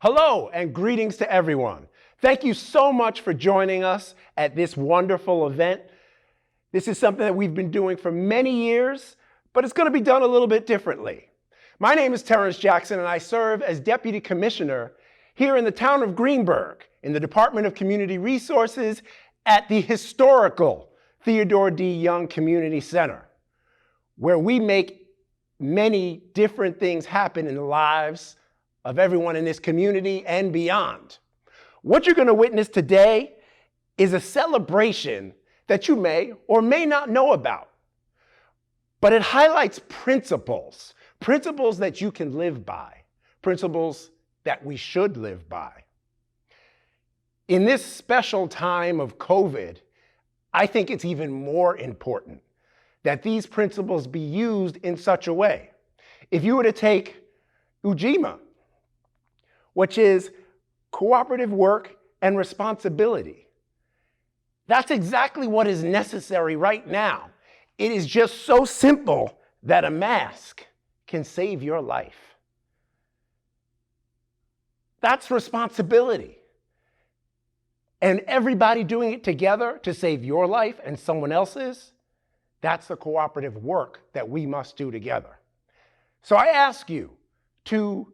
Hello and greetings to everyone. Thank you so much for joining us at this wonderful event. This is something that we've been doing for many years, but it's going to be done a little bit differently. My name is Terrence Jackson and I serve as Deputy Commissioner here in the town of Greenburgh in the Department of Community Resources at the historical Theodore D. Young Community Center, where we make many different things happen in the lives of everyone in this community and beyond. What you're going to witness today is a celebration that you may or may not know about, but it highlights principles that you can live by, principles that we should live by. In this special time of COVID, I think it's even more important that these principles be used in such a way. If you were to take Ujima, which is cooperative work and responsibility, that's exactly what is necessary right now. It is just so simple that a mask can save your life. That's responsibility. And everybody doing it together to save your life and someone else's, that's the cooperative work that we must do together. So I ask you to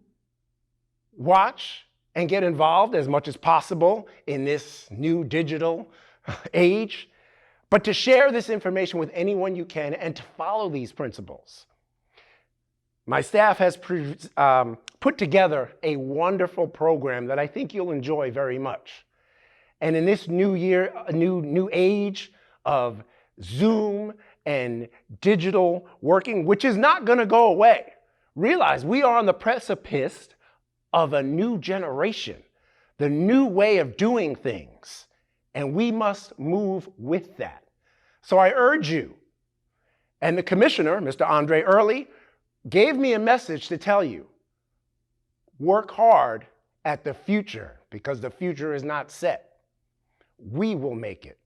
watch and get involved as much as possible in this new digital age, but to share this information with anyone you can and to follow these principles. My staff has put together a wonderful program that I think you'll enjoy very much. And in this new year, a new age of Zoom and digital working, which is not going to go away, realize we are on the precipice of a new generation, the new way of doing things, and we must move with that. So I urge you, and the commissioner, Mr. Andre Early, gave me a message to tell you, work hard at the future because the future is not set. We will make it.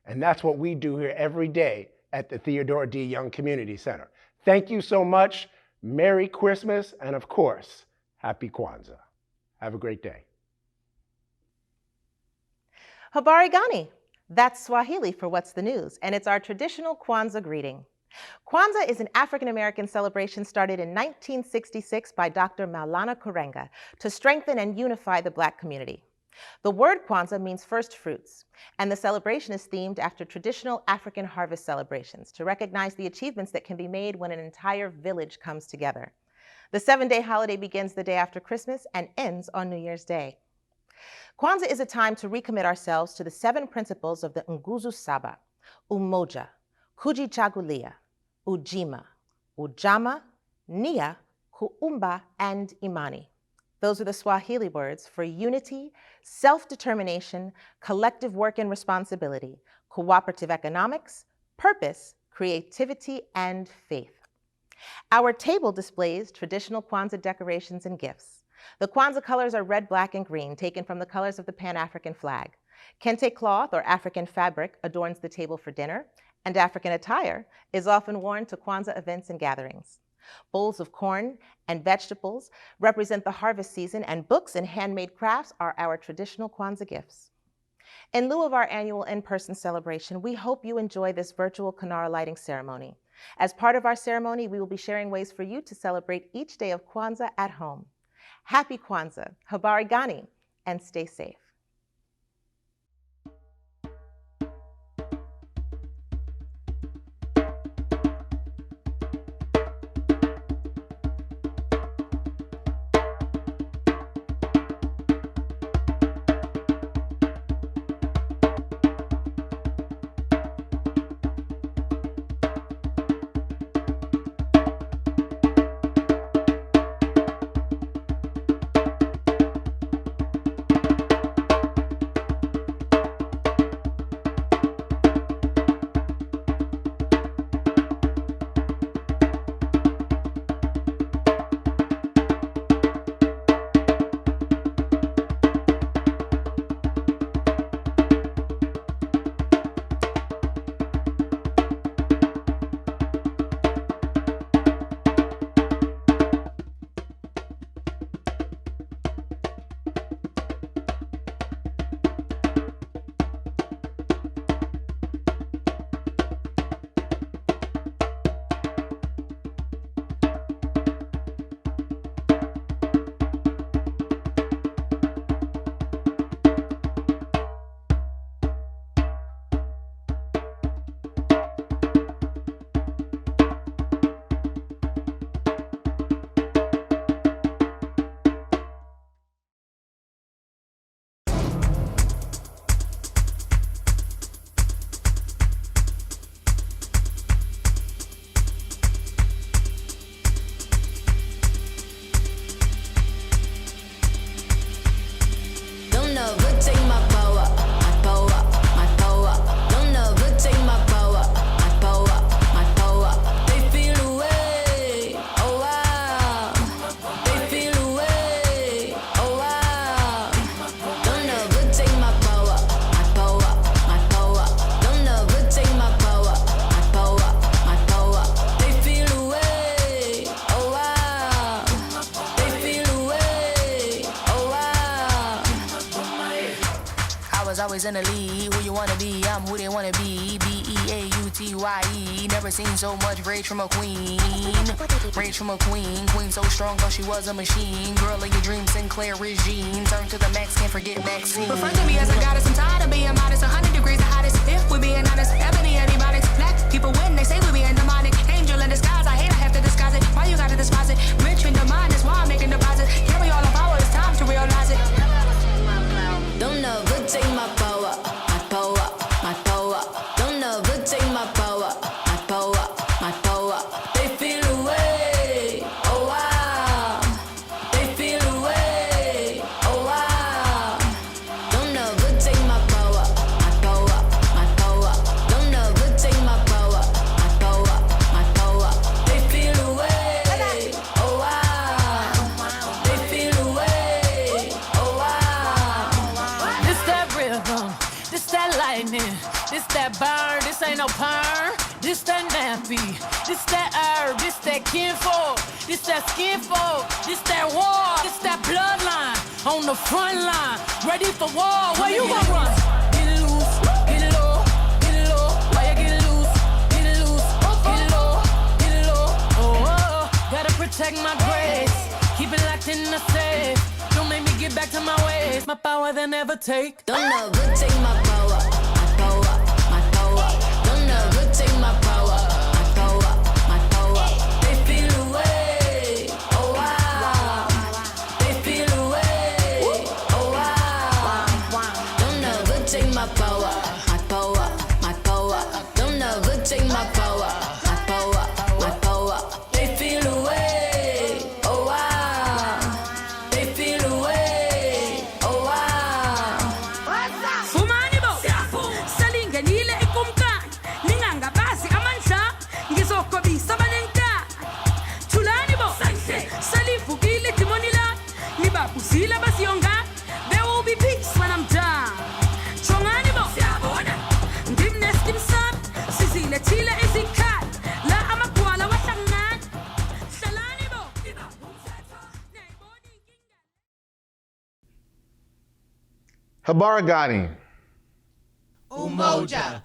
And that's what we do here every day at the Theodore D. Young Community Center. Thank you so much. Merry Christmas, and of course, Happy Kwanzaa. Have a great day. Habari gani? That's Swahili for What's the News, and it's our traditional Kwanzaa greeting. Kwanzaa is an African-American celebration started in 1966 by Dr. Maulana Karenga to strengthen and unify the Black community. The word Kwanzaa means first fruits, and the celebration is themed after traditional African harvest celebrations to recognize the achievements that can be made when an entire village comes together. The 7-day holiday begins the day after Christmas and ends on New Year's Day. Kwanzaa is a time to recommit ourselves to the 7 principles of the Nguzo Saba, Umoja, Kujichagulia, Ujima, Ujama, Nia, Kuumba, and Imani. Those are the Swahili words for unity, self-determination, collective work and responsibility, cooperative economics, purpose, creativity, and faith. Our table displays traditional Kwanzaa decorations and gifts. The Kwanzaa colors are red, black, and green, taken from the colors of the Pan-African flag. Kente cloth or African fabric adorns the table for dinner, and African attire is often worn to Kwanzaa events and gatherings. Bowls of corn and vegetables represent the harvest season, and books and handmade crafts are our traditional Kwanzaa gifts. In lieu of our annual in-person celebration, we hope you enjoy this virtual Kinara lighting ceremony. As part of our ceremony, we will be sharing ways for you to celebrate each day of Kwanzaa at home. Happy Kwanzaa, Habari gani, and stay safe. always in the lead. Who you wanna be? I'm who they wanna be. B-E-A-U-T-Y-E. Never seen so much rage from a queen. Rage from a queen. Queen so strong, thought she was a machine. Girl of your dreams, Sinclair regime. Turn to the max, can't forget Maxine. Refer to me as a goddess, I'm tired of being modest. 100 degrees the hottest. If we're being honest, ebony antibiotics. Black people win, they say we being demonic. Angel in disguise, I hate I have to disguise it. Why you gotta despise it? Rich in the mind, that's why I'm making deposit. Carry all the power, it's time to realize it. Don't ever take my power, my power, my power. Don't ever take my power, my power, my power. They feel away, oh wow. They feel away, oh wow. Don't ever take my power, my power, my power. Don't ever take my power, my power, my power. They feel away, oh wow. They feel away, oh wow. This that rhythm, this that lightning, this that burn, this ain't no perm. This that nappy, this that herb, this that kinfolk, this that skinfolk, this that war, this that bloodline on the front line, ready for war. Where you gonna run? Get it loose, get it low, get it low. Why you get it loose, get it loose, get it low, get it low. Oh, gotta protect my grace, keep it locked in the safe. Don't make me get back to my ways. My power they never take. Don't ever take my power, my power, my power. Don't ever take my power, my power, my power. They feel away, oh wow. They feel away, oh wow. Don't ever take my power, my power, my power. Don't ever take my power, my power, my power. They feel away, oh wow. They feel away, oh wow. Fumanibo, salinganile ikumkan, ninganga basi amansha, ngizokobisa banenka. Tulanibo, salifukile timonila, nibabusila basiyonga. There will be peace when I'm done. Chonganibo, ndimnes kimsab, sizile tila izikat, la amakwala wasangan. Salanibo, Habari Gani. Umoja.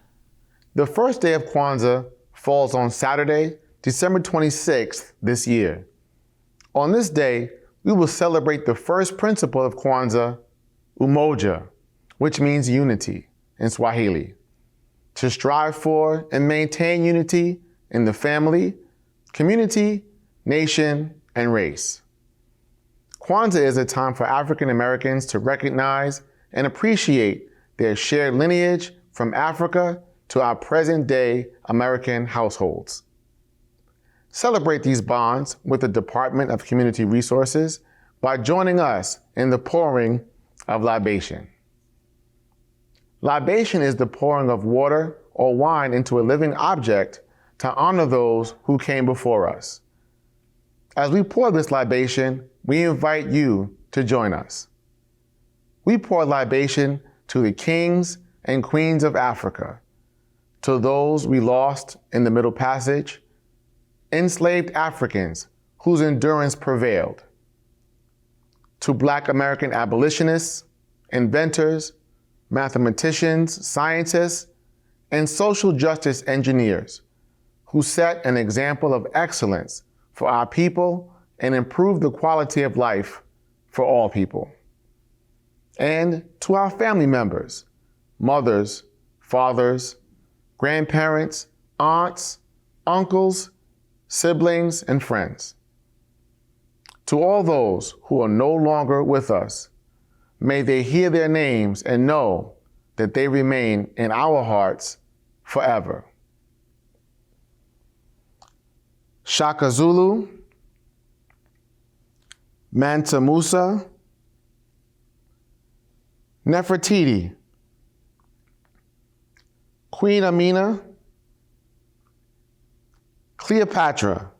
The first day of Kwanzaa falls on Saturday, December 26th this year. On this day, we will celebrate the first principle of Kwanzaa, Umoja, which means unity in Swahili. To strive for and maintain unity in the family, community, nation, and race. Kwanzaa is a time for African Americans to recognize and appreciate their shared lineage from Africa to our present-day American households. Celebrate these bonds with the Department of Community Resources by joining us in the pouring of libation. Libation is the pouring of water or wine into a living object to honor those who came before us. As we pour this libation, we invite you to join us. We pour libation to the kings and queens of Africa, to those we lost in the Middle Passage, enslaved Africans whose endurance prevailed, to Black American abolitionists, inventors, mathematicians, scientists, and social justice engineers who set an example of excellence for our people and improved the quality of life for all people. And to our family members, mothers, fathers, grandparents, aunts, uncles, siblings, and friends. To all those who are no longer with us, may they hear their names and know that they remain in our hearts forever. Shaka Zulu, Mansa Musa, Nefertiti, Queen Amina, Cleopatra,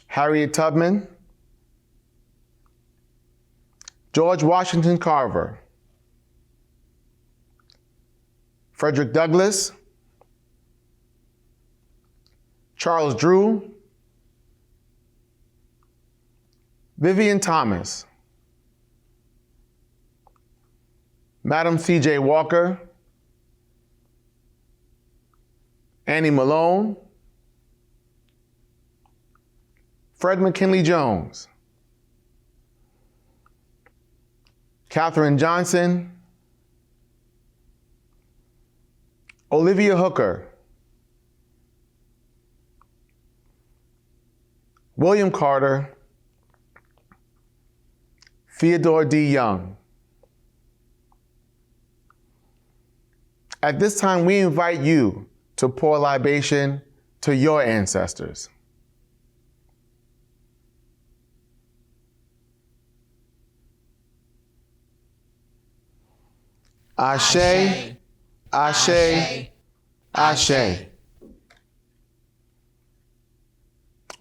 Harriet Tubman, George Washington Carver, Frederick Douglass, Charles Drew, Vivian Thomas, Madam C.J. Walker, Annie Malone, Fred McKinley Jones, Katherine Johnson, Olivia Hooker, William Carter, Theodore D. Young. At this time, we invite you to pour libation to your ancestors. Ashe, Ashe, Ashe.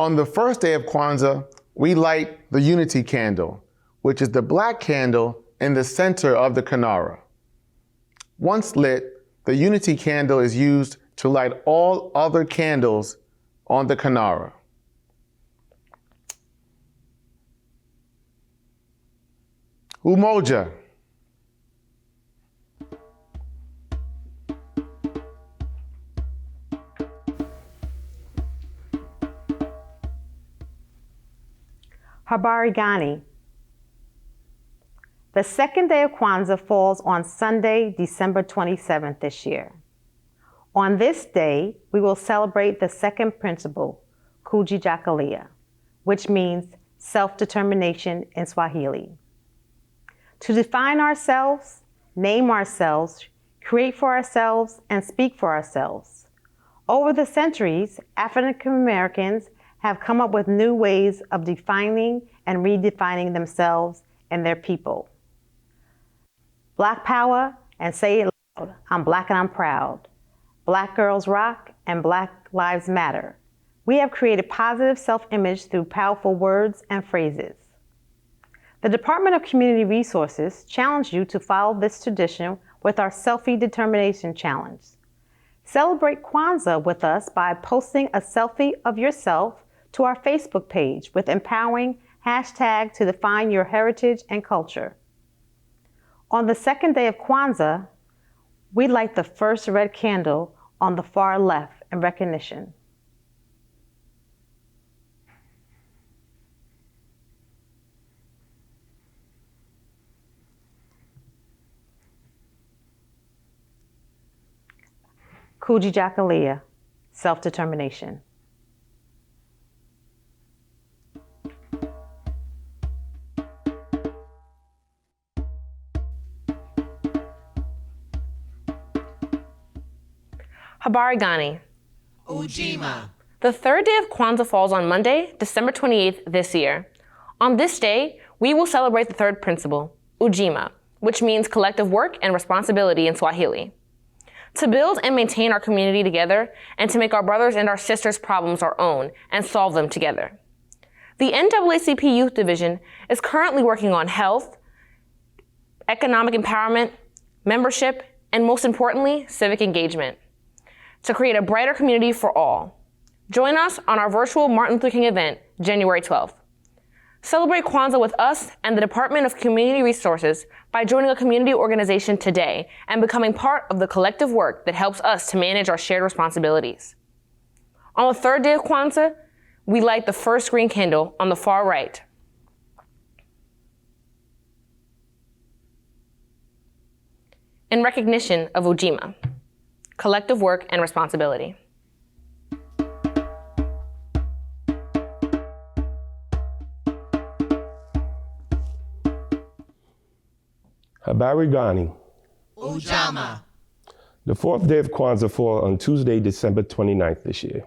On the first day of Kwanzaa, we light the unity candle, which is the black candle in the center of the Kinara. Once lit, the unity candle is used to light all other candles on the Kinara. Umoja. Habari Gani. The second day of Kwanzaa falls on Sunday, December 27th this year. On this day, we will celebrate the second principle, Kujijakalia, which means self-determination in Swahili. To define ourselves, name ourselves, create for ourselves, and speak for ourselves. Over the centuries, African Americans have come up with new ways of defining and redefining themselves and their people. Black power, and say it loud, I'm black and I'm proud. Black girls rock and Black lives matter. We have created positive self-image through powerful words and phrases. The Department of Community Resources challenged you to follow this tradition with our Selfie Determination Challenge. Celebrate Kwanzaa with us by posting a selfie of yourself to our Facebook page with empowering hashtag to define your heritage and culture. On the second day of Kwanzaa, we light the first red candle on the far left in recognition. Kujijakalia, self-determination. Habari Gani. Ujima. The third day of Kwanzaa falls on Monday, December 28th this year. On this day, we will celebrate the third principle, Ujima, which means collective work and responsibility in Swahili. To build and maintain our community together and to make our brothers and our sisters' problems our own and solve them together. The NAACP Youth Division is currently working on health, economic empowerment, membership, and most importantly, civic engagement, to create a brighter community for all. Join us on our virtual Martin Luther King event, January 12th. Celebrate Kwanzaa with us and the Department of Community Resources by joining a community organization today and becoming part of the collective work that helps us to manage our shared responsibilities. On the third day of Kwanzaa, we light the first green candle on the far right. In recognition of Ujima, collective work and responsibility. Habari Gani. Ujama. The fourth day of Kwanzaa falls on Tuesday, December 29th this year.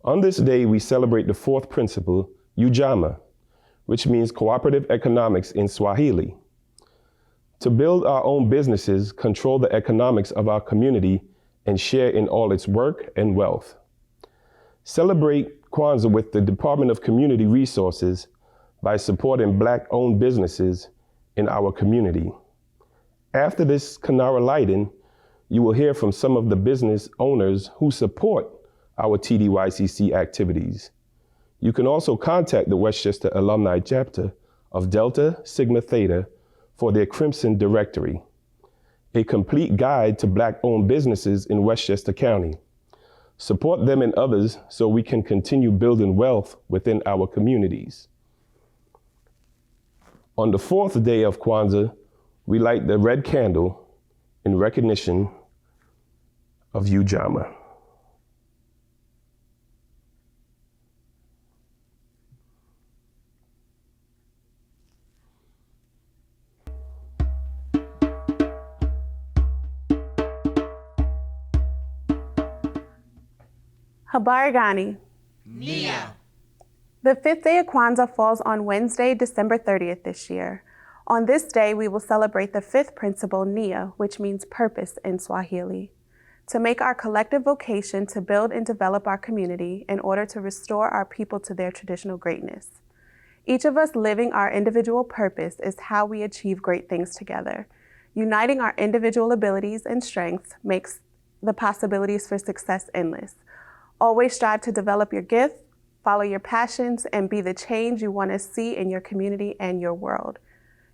On this day, we celebrate the fourth principle, Ujamaa, which means cooperative economics in Swahili. To build our own businesses, control the economics of our community, and share in all its work and wealth. Celebrate Kwanzaa with the Department of Community Resources by supporting Black-owned businesses in our community. After this Kinara lighting, you will hear from some of the business owners who support our TDYCC activities. You can also contact the Westchester Alumni Chapter of Delta Sigma Theta for their Crimson Directory. a complete guide to Black-owned businesses in Westchester County. Support them and others so we can continue building wealth within our communities. On the fourth day of Kwanzaa, we light the red candle in recognition of Ujamaa. Habari gani? Nia. The fifth day of Kwanzaa falls on Wednesday, December 30th this year. On this day, we will celebrate the fifth principle, Nia, which means purpose in Swahili, to make our collective vocation to build and develop our community in order to restore our people to their traditional greatness. Each of us living our individual purpose is how we achieve great things together. Uniting our individual abilities and strengths makes the possibilities for success endless. Always strive to develop your gift, follow your passions, and be the change you want to see in your community and your world.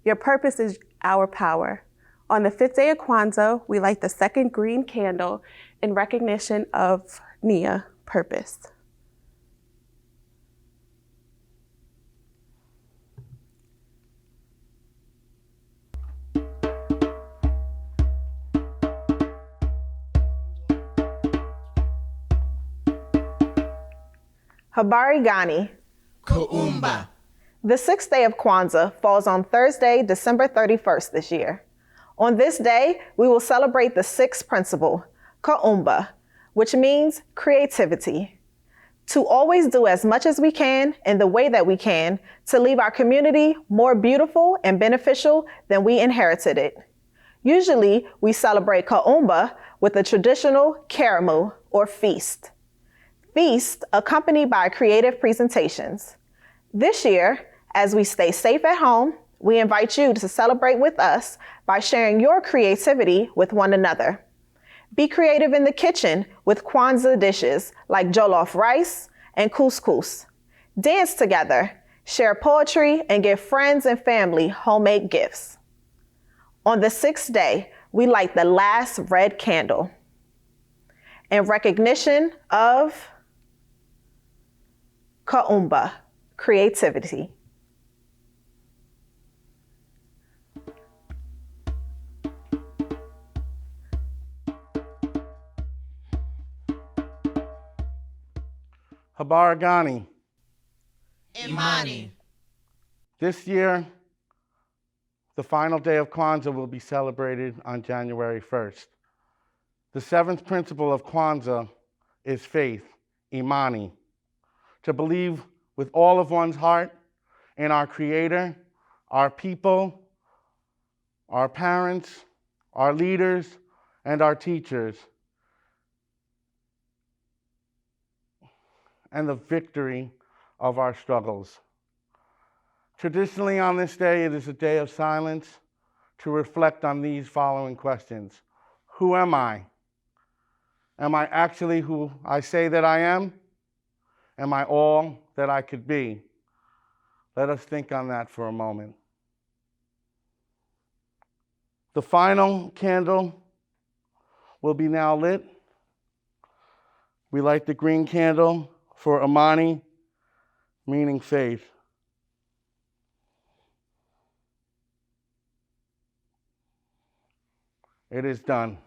Your purpose is our power. On the fifth day of Kwanzaa, we light the second green candle in recognition of Nia, purpose. Habari gani? Kuumba. The sixth day of Kwanzaa falls on Thursday, December 31st this year. On this day, we will celebrate the sixth principle, Kuumba, which means creativity. To always do as much as we can in the way that we can to leave our community more beautiful and beneficial than we inherited it. Usually, we celebrate Kuumba with a traditional karamu or feast. Feast accompanied by creative presentations. This year, as we stay safe at home, we invite you to celebrate with us by sharing your creativity with one another. Be creative in the kitchen with Kwanzaa dishes like jollof rice and couscous. Dance together, share poetry, and give friends and family homemade gifts. On the sixth day, we light the last red candle in recognition of Kuumba, creativity. Habari gani. Imani. This year, the final day of Kwanzaa will be celebrated on January 1st. The seventh principle of Kwanzaa is faith, imani, to believe with all of one's heart in our Creator, our people, our parents, our leaders, and our teachers, and the victory of our struggles. Traditionally on this day, it is a day of silence to reflect on these following questions. Who am I? Am I actually who I say that I am? Am I all that I could be? Let us think on that for a moment. The final candle will be now lit. We light the green candle for Imani, meaning faith. It is done.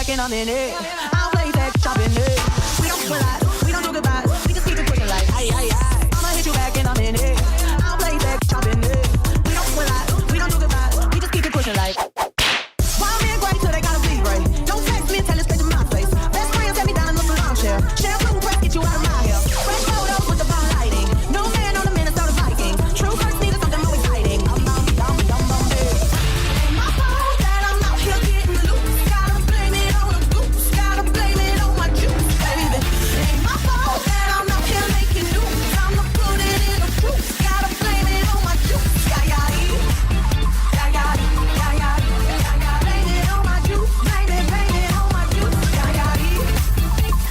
back and I'm in it. I don't play sex, chop in it. We don't pull out, we don't do goodbyes. We just keep it pushing like, aye, aye, aye. I'ma hit you back and I'm in it. I don't play sex, chop in it. We don't pull out, we don't do goodbyes. We just keep it pushing like. Wild men great till they gotta be great. Don't text me, tell it straight to my face. Best friend, set me down in the salon chair. Shampoo press, get you out of my hair. Fresh photos with the bomb lighting. No man on the Minnesota Vikings. True first needed something more exciting. I'm dead. Ain't my fault that I'm out here getting loose. Gotta blame it on the goose. Gotta blame it on my juice, baby. Ain't my fault that I'm out here making news. I'ma put it in the truth. Gotta blame it on my juice. Yeah, yeah, yeah. Yeah, yeah, yeah, yeah. Blame it on my juice. Blame it on my juice. Yeah, yeah, yeah.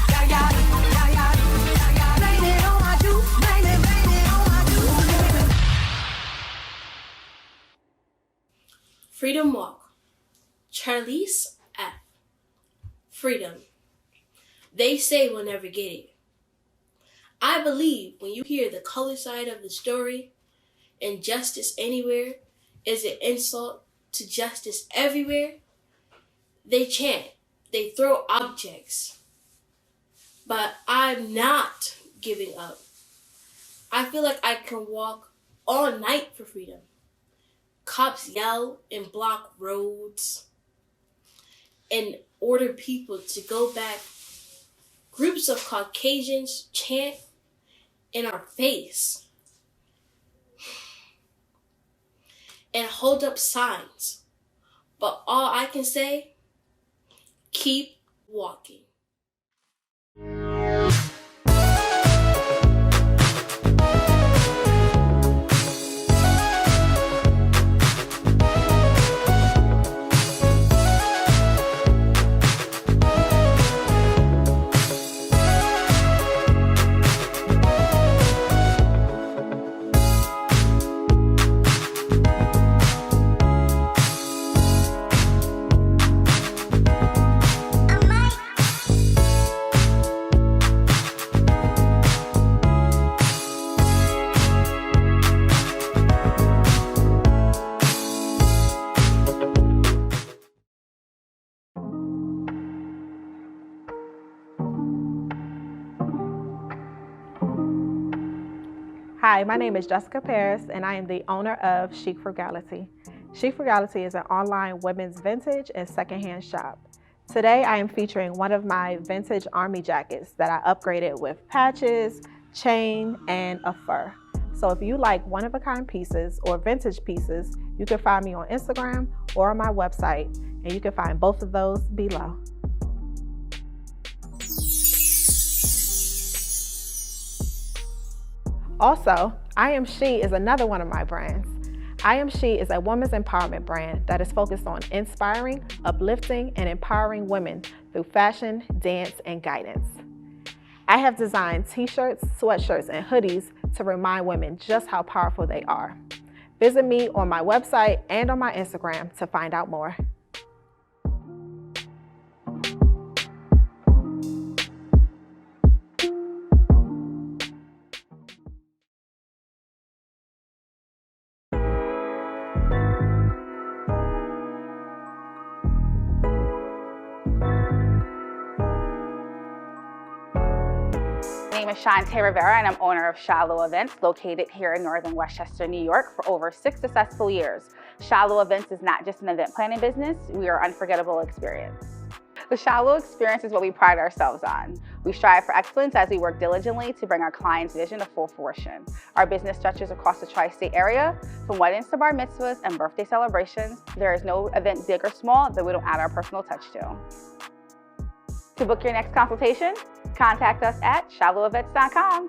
Yeah, yeah, yeah, yeah. Blame it on my juice. Blame it on my juice. Freedom Walk. Charlize F. Freedom. They say we'll never get it. I believe when you hear the color side of the story, injustice anywhere is an insult to justice everywhere, they chant, they throw objects. But I'm not giving up. I feel like I can walk all night for freedom. Cops yell and block roads and order people to go back. Groups of Caucasians chant in our face and hold up signs. But all I can say, keep walking. Hi, my name is Jessica Paris, and I am the owner of Chic Frugality. Chic Frugality is an online women's vintage and secondhand shop. Today, I am featuring one of my vintage army jackets that I upgraded with patches, chain, and a fur. So if you like one-of-a-kind pieces or vintage pieces, you can find me on Instagram or on my website, and you can find both of those below. Also, I Am She is another one of my brands. I Am She is a women's empowerment brand that is focused on inspiring, uplifting, and empowering women through fashion, dance, and guidance. I have designed t-shirts, sweatshirts, and hoodies to remind women just how powerful they are. Visit me on my website and on my Instagram to find out more. My name is Shantae Rivera, and I'm owner of Shallow Events, located here in Northern Westchester, New York, for over 6 successful years. Shallow Events is not just an event planning business, we are an unforgettable experience. The Shallow experience is what we pride ourselves on. We strive for excellence as we work diligently to bring our clients' vision to full fruition. Our business stretches across the tri-state area, from weddings to bar mitzvahs and birthday celebrations. There is no event big or small that we don't add our personal touch to. To book your next consultation, contact us at shallowevents.com.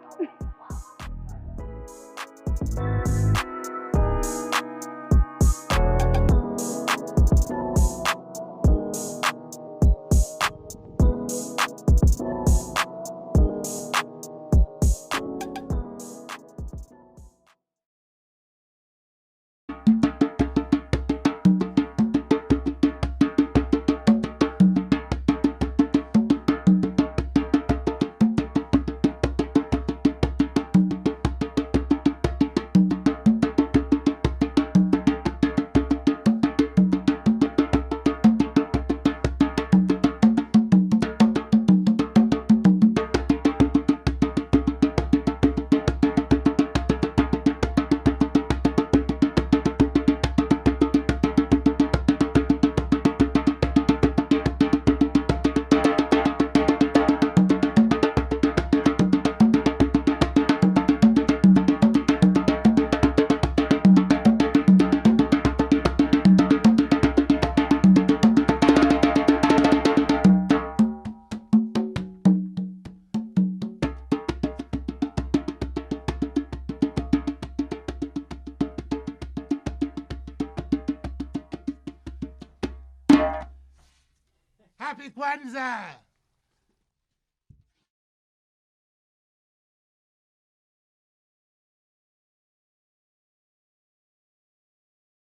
Happy Kwanzaa!